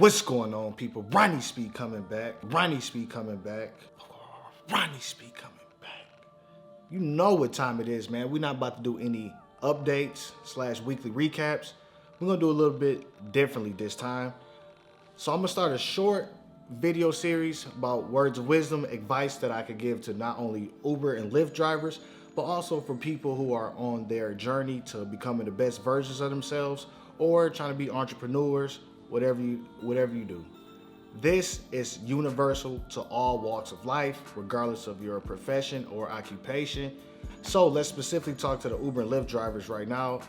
What's going on, people? Ronnie Speed coming back. Ronnie Speed coming back. Ronnie Speed coming back. You know what time it is, man. We're not about to do any updates / weekly recaps. We're gonna do a little bit differently this time. So I'm gonna start a short video series about words of wisdom, advice that I could give to not only Uber and Lyft drivers, but also for people who are on their journey to becoming the best versions of themselves or trying to be entrepreneurs, whatever you do. This is universal to all walks of life, regardless of your profession or occupation. So let's specifically talk to the Uber and Lyft drivers right now.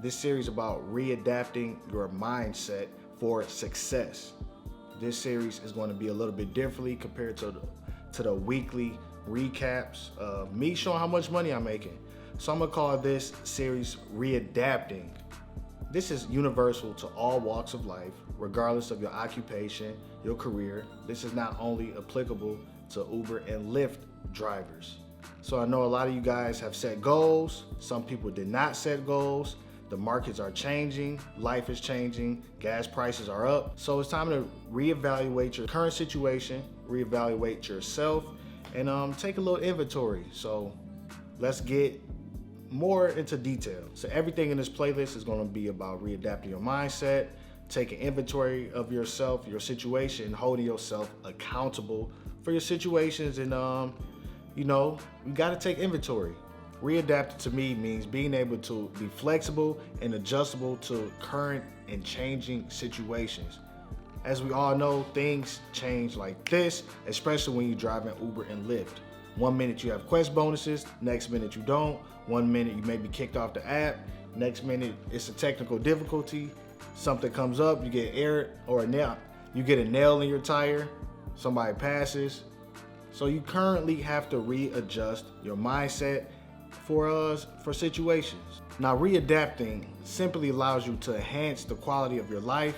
This series about readapting your mindset for success. This series is going to be a little bit differently compared to the weekly recaps of me showing how much money I'm making. So I'm gonna call this series Readapting. This is universal to all walks of life, regardless of your occupation, your career. This is not only applicable to Uber and Lyft drivers. So I know a lot of you guys have set goals. Some people did not set goals. The markets are changing, life is changing, gas prices are up. So it's time to reevaluate your current situation, reevaluate yourself, and take a little inventory. So let's get more into detail. So everything in this playlist is going to be about readapting your mindset, taking inventory of yourself, your situation, holding yourself accountable for your situations, and you got to take inventory. Readapting to me means being able to be flexible and adjustable to current and changing situations. As we all know, things change like this, especially when you're driving Uber and Lyft. 1 minute you have quest bonuses, next minute you don't. 1 minute you may be kicked off the app, next minute it's a technical difficulty. Something comes up, you get error or a nail. You get a nail in your tire, somebody passes. So you currently have to readjust your mindset for situations. Now, readapting simply allows you to enhance the quality of your life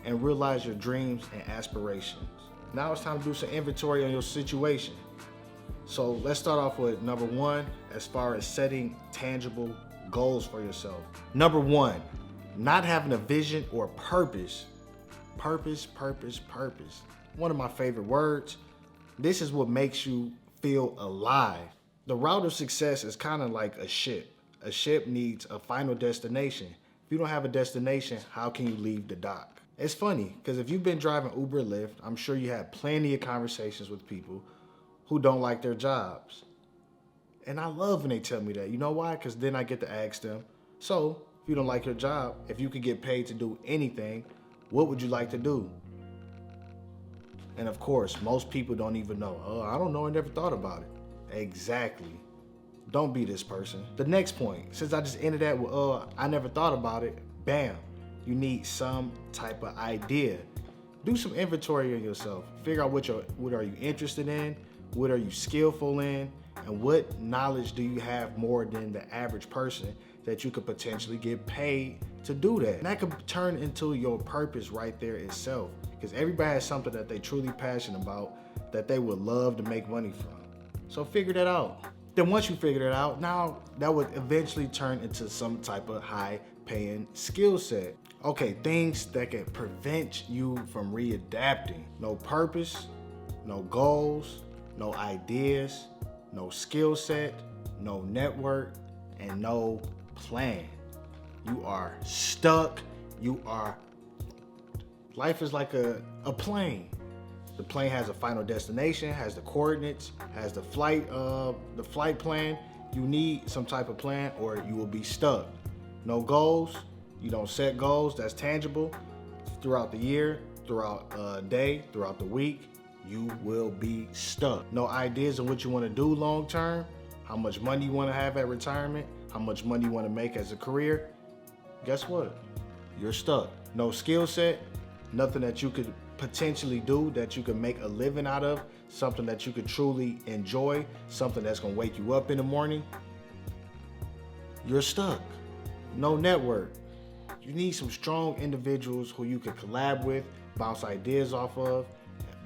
and realize your dreams and aspirations. Now it's time to do some inventory on your situation. So let's start off with number one, as far as setting tangible goals for yourself. Number one, not having a vision or purpose. Purpose. One of my favorite words. This is what makes you feel alive. The route of success is kind of like a ship. A ship needs a final destination. If you don't have a destination, how can you leave the dock? It's funny, because if you've been driving Uber or Lyft, I'm sure you had plenty of conversations with people who don't like their jobs. And I love when they tell me that. You know why? Because then I get to ask them, so if you don't like your job, if you could get paid to do anything, what would you like to do? And of course, most people don't even know. Oh, I don't know, I never thought about it. Exactly. Don't be this person. The next point, since I just ended that with, I never thought about it, bam. You need some type of idea. Do some inventory on yourself. Figure out what are you interested in, what are you skillful in, and what knowledge do you have more than the average person that you could potentially get paid to do that. And that could turn into your purpose right there itself, because everybody has something that they truly passionate about that they would love to make money from. So figure that out. Then once you figure that out, now that would eventually turn into some type of high paying skill set. Okay, things that can prevent you from readapting. No purpose, no goals, no ideas, no skill set, no network, and no plan. You are stuck. Life is like a plane. The plane has a final destination, has the coordinates, has the flight plan. You need some type of plan or you will be stuck. No goals. You don't set goals that's tangible throughout the year, throughout a day, throughout the week. You will be stuck. No ideas on what you want to do long term, how much money you want to have at retirement, how much money you want to make as a career. Guess what? You're stuck. No skill set, nothing that you could potentially do that you could make a living out of, something that you could truly enjoy, something that's going to wake you up in the morning. You're stuck. No network. You need some strong individuals who you can collab with, bounce ideas off of,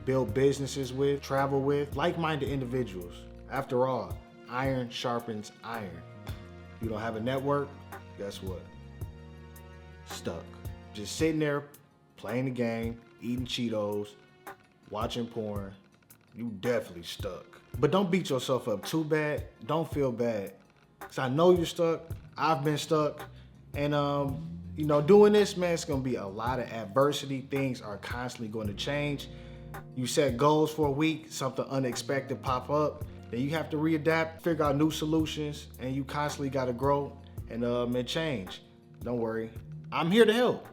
build businesses with, travel with, like-minded individuals. After all, iron sharpens iron. You don't have a network, guess what? Stuck. Just sitting there playing the game, eating Cheetos, watching porn, you definitely stuck. But don't beat yourself up too bad. Don't feel bad. Cause I know you're stuck. I've been stuck. And you know, doing this, man, it's gonna be a lot of adversity. Things are constantly going to change. You set goals for a week, something unexpected pop up, then you have to readapt, figure out new solutions, and you constantly gotta grow and change. Don't worry, I'm here to help.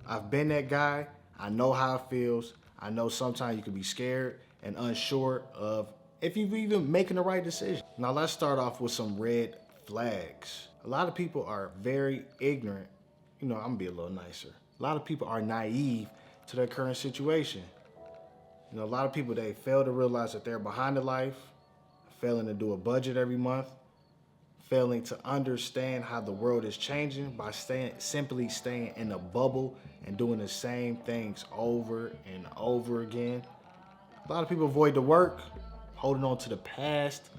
I've been that guy. I know how it feels. I know sometimes you can be scared and unsure of if you're even making the right decision. Now let's start off with some red flags. A lot of people are very ignorant. You know, I'm gonna be a little nicer. A lot of people are naive to their current situation. You know, a lot of people, they fail to realize that they're behind in life, failing to do a budget every month, failing to understand how the world is changing by simply staying in a bubble and doing the same things over and over again. A lot of people avoid the work, holding on to the past,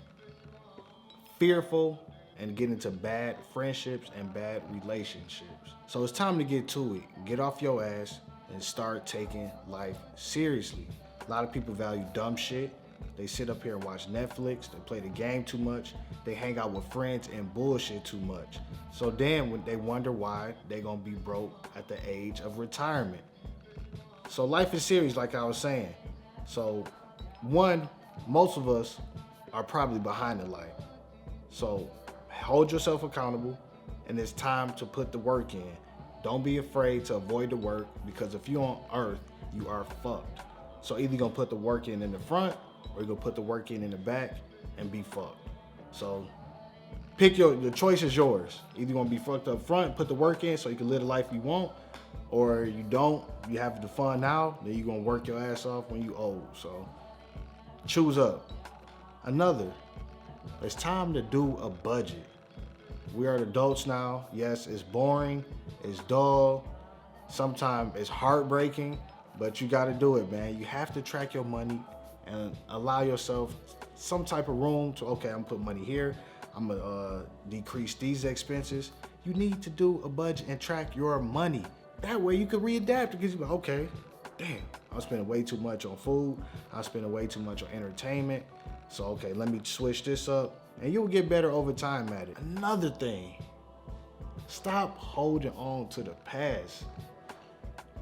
fearful, and get into bad friendships and bad relationships. So it's time to get to it. Get off your ass and start taking life seriously. A lot of people value dumb shit. They sit up here and watch Netflix. They play the game too much. They hang out with friends and bullshit too much. So then when they wonder why they're gonna be broke at the age of retirement. So life is serious, like I was saying. So one, most of us are probably behind in life. So hold yourself accountable, and it's time to put the work in. Don't be afraid to avoid the work, because if you're on earth, you are fucked. So either you're gonna put the work in the front, or you're gonna put the work in the back and be fucked. So pick your choice is yours. Either you're gonna be fucked up front, put the work in so you can live the life you want, or you don't, you have the fun now, then you're gonna work your ass off when you old. So choose up. Another, it's time to do a budget. We are adults now. Yes, it's boring, it's dull, sometimes it's heartbreaking, but you gotta do it, man. You have to track your money and allow yourself some type of room to, okay, I'm gonna put money here, I'm gonna decrease these expenses. You need to do a budget and track your money. That way you can readapt, because you're like, okay, damn, I'm spending way too much on food, I'm spending way too much on entertainment. So, okay, let me switch this up, and you'll get better over time at it. Another thing, stop holding on to the past.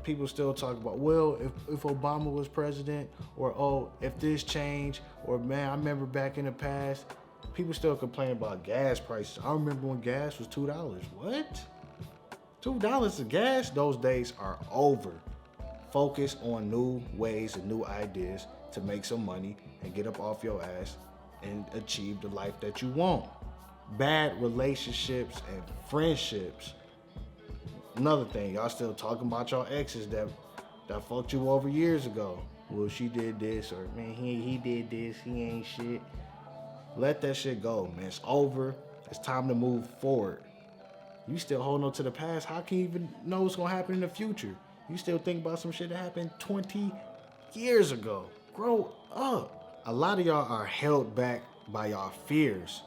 People still talk about, well, if Obama was president, or oh, if this changed, or man, I remember back in the past. People still complain about gas prices. I remember when gas was $2. What? $2 of gas? Those days are over. Focus on new ways and new ideas to make some money and get up off your ass and achieve the life that you want. Bad relationships and friendships. Another thing, y'all still talking about your exes that fucked you over years ago. Well, she did this, or man, he did this, he ain't shit. Let that shit go, man. It's over. It's time to move forward. You still holding on to the past. How can you even know what's gonna happen in the future? You still think about some shit that happened 20 years ago. Grow up. A lot of y'all are held back by y'all fears.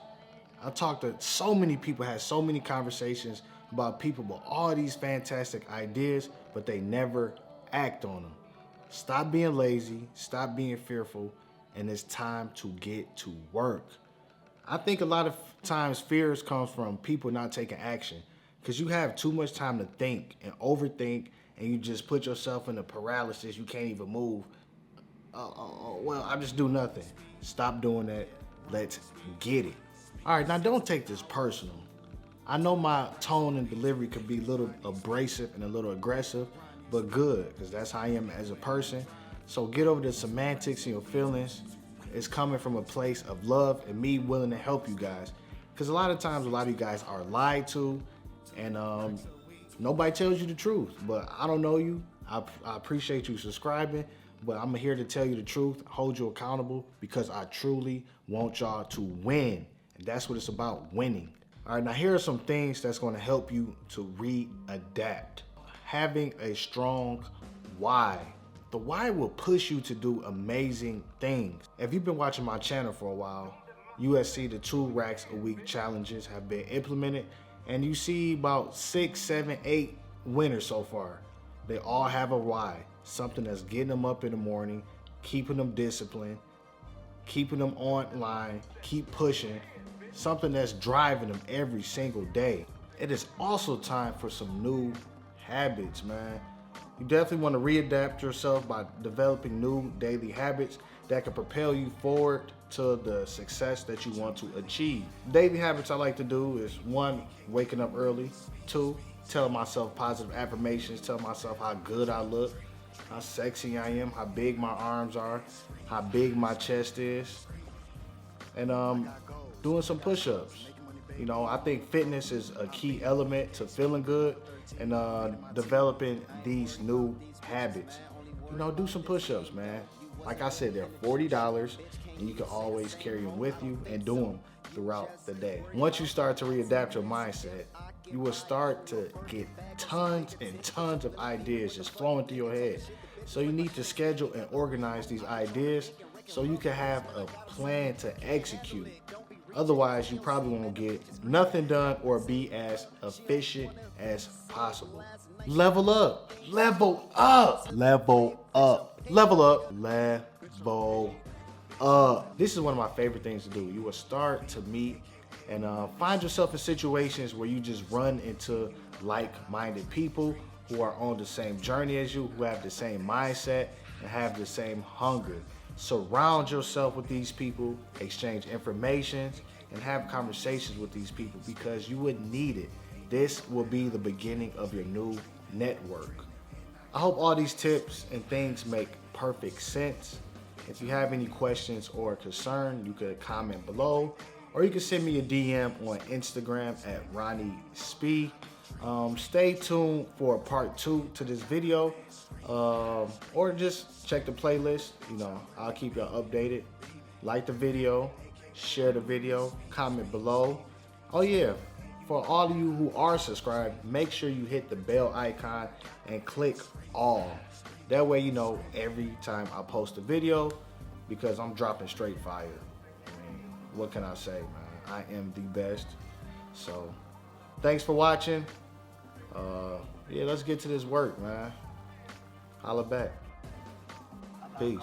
I talked to so many people, had so many conversations about people with all these fantastic ideas, but they never act on them. Stop being lazy, stop being fearful, and it's time to get to work. I think a lot of times fears comes from people not taking action, because you have too much time to think and overthink, and you just put yourself in a paralysis. You can't even move. Well, I just do nothing. Stop doing that. Let's get it. All right, now don't take this personal. I know my tone and delivery could be a little abrasive and a little aggressive, but good, because that's how I am as a person. So get over the semantics and your feelings. It's coming from a place of love and me willing to help you guys. Because a lot of times, a lot of you guys are lied to, and nobody tells you the truth. But I don't know you. I appreciate you subscribing, but I'm here to tell you the truth, hold you accountable, because I truly want y'all to win. And that's what it's about, winning. All right, now here are some things that's going to help you to readapt. Having a strong why. The why will push you to do amazing things. If you've been watching my channel for a while, you have seen the 2 racks a week challenges have been implemented, and you see about 6, 7, 8 winners so far. They all have a why. Something that's getting them up in the morning, keeping them disciplined, keeping them online, keep pushing. Something that's driving them every single day. It is also time for some new habits, man. You definitely want to readapt yourself by developing new daily habits that can propel you forward to the success that you want to achieve. Daily habits I like to do is 1, waking up early. 2, telling myself positive affirmations, telling myself how good I look, how sexy I am, how big my arms are, how big my chest is, and doing some push-ups. You know, I think fitness is a key element to feeling good and developing these new habits. You know, do some push-ups, man. Like I said, they're $40 and you can always carry them with you and do them throughout the day. Once you start to readapt your mindset, you will start to get tons and tons of ideas just flowing through your head. So you need to schedule and organize these ideas so you can have a plan to execute. Otherwise, you probably won't get nothing done or be as efficient as possible. Level up, level up, level up, level up, level up. This is one of my favorite things to do. You will start to meet and find yourself in situations where you just run into like-minded people who are on the same journey as you, who have the same mindset and have the same hunger. Surround yourself with these people, exchange information, and have conversations with these people because you would need it. This will be the beginning of your new network. I hope all these tips and things make perfect sense. If you have any questions or concern, you could comment below, or you can send me a DM on Instagram at Ronnie Spee. Stay tuned for part 2 to this video, or just check the playlist. You know, I'll keep y'all updated. Like the video, share the video, comment below. Oh yeah, for all of you who are subscribed, make sure you hit the bell icon and click all. That way you know every time I post a video, because I'm dropping straight fire. I mean, what can I say, man? I am the best. So, thanks for watching. Yeah, let's get to this work, man. Holla back. Peace.